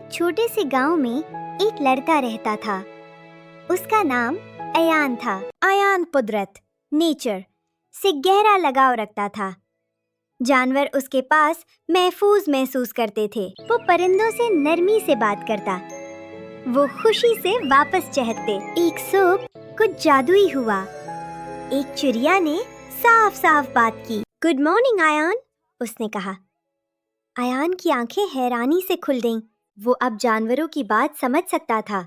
ایک چھوٹے سے گاؤں میں ایک لڑکا رہتا تھا. اس کا نام ایان تھا. ایان قدرت، نیچر سے گہرا لگاؤ رکھتا تھا. جانور اس کے پاس محفوظ محسوس کرتے تھے. وہ پرندوں سے نرمی سے بات کرتا. وہ خوشی سے واپس چہکتے. ایک صبح کچھ جادوئی ہوا. ایک چڑیا نے صاف صاف بات کی. گڈ مارننگ ایان، اس نے کہا. ایان کی آنکھیں حیرانی سے کھل گئیں. وہ اب جانوروں کی بات سمجھ سکتا تھا.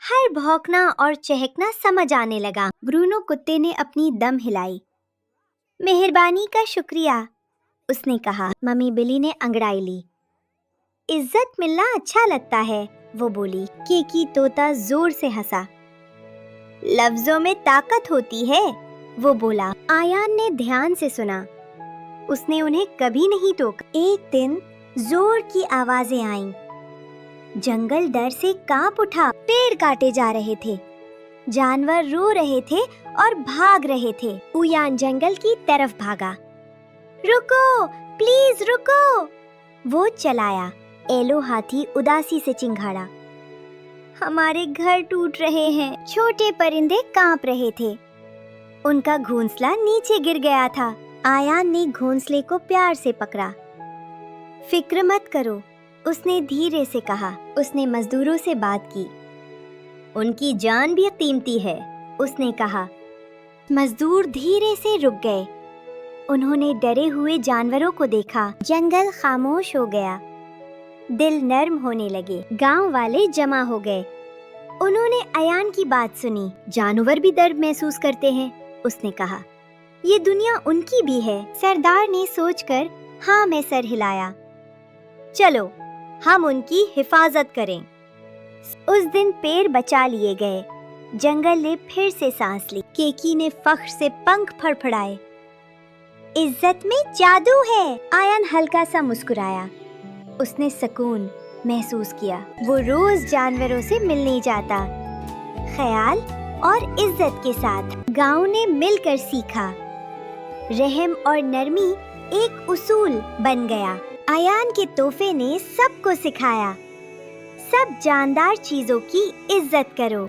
ہر بھونکنا اور چہکنا سمجھ آنے لگا. برونو کتے نے اپنی دم ہلائی. مہربانی کا شکریہ، اس نے کہا. ممی بلی نے انگڑائی لی. عزت ملنا اچھا لگتا ہے، وہ بولی. کیکی طوطا زور سے ہنسا. لفظوں میں طاقت ہوتی ہے، وہ بولا. ایان نے دھیان سے سنا. اس نے انہیں کبھی نہیں ٹوکا. ایک دن زور کی آوازیں آئیں. جنگل ڈر سے کانپ اٹھا. پیڑ کاٹے جا رہے تھے. جانور رو رہے تھے اور بھاگ رہے تھے. ایان جنگل کی طرف بھاگا. رکو، پلیز رکو، وہ چلایا. ایلو ہاتھی اداسی سے چنگھاڑا. ہمارے گھر ٹوٹ رہے ہیں. چھوٹے پرندے کانپ رہے تھے. ان کا گھونسلہ نیچے گر گیا تھا. ایان نے گھونسلے کو پیار سے پکڑا. فکر مت کرو، اس نے دھیرے سے کہا. اس نے مزدوروں سے بات کی. ان کی جان بھی قیمتی ہے، اس نے کہا. مزدور دھیرے سے رک گئے. انہوں نے ڈرے ہوئے جانوروں کو دیکھا. جنگل خاموش ہو گیا. دل نرم ہونے لگے. گاؤں والے جمع ہو گئے. انہوں نے ایان کی بات سنی. جانور بھی درد محسوس کرتے ہیں، اس نے کہا. یہ دنیا ان کی بھی ہے. سردار نے سوچ کر ہاں میں سر ہلایا. چلو ہم ان کی حفاظت کریں. اس دن پیڑ بچا لیے گئے. جنگل نے پھر سے سانس لی. کیکی نے فخر سے پنکھ پھڑپھڑائے. عزت میں جادو ہے. ایان ہلکا سا مسکرایا. اس نے سکون محسوس کیا. وہ روز جانوروں سے ملنے جاتا، خیال اور عزت کے ساتھ. گاؤں نے مل کر سیکھا. رحم اور نرمی ایک اصول بن گیا. ایان کے تحفے نے سب کو سکھایا. سب جاندار چیزوں کی عزت کرو.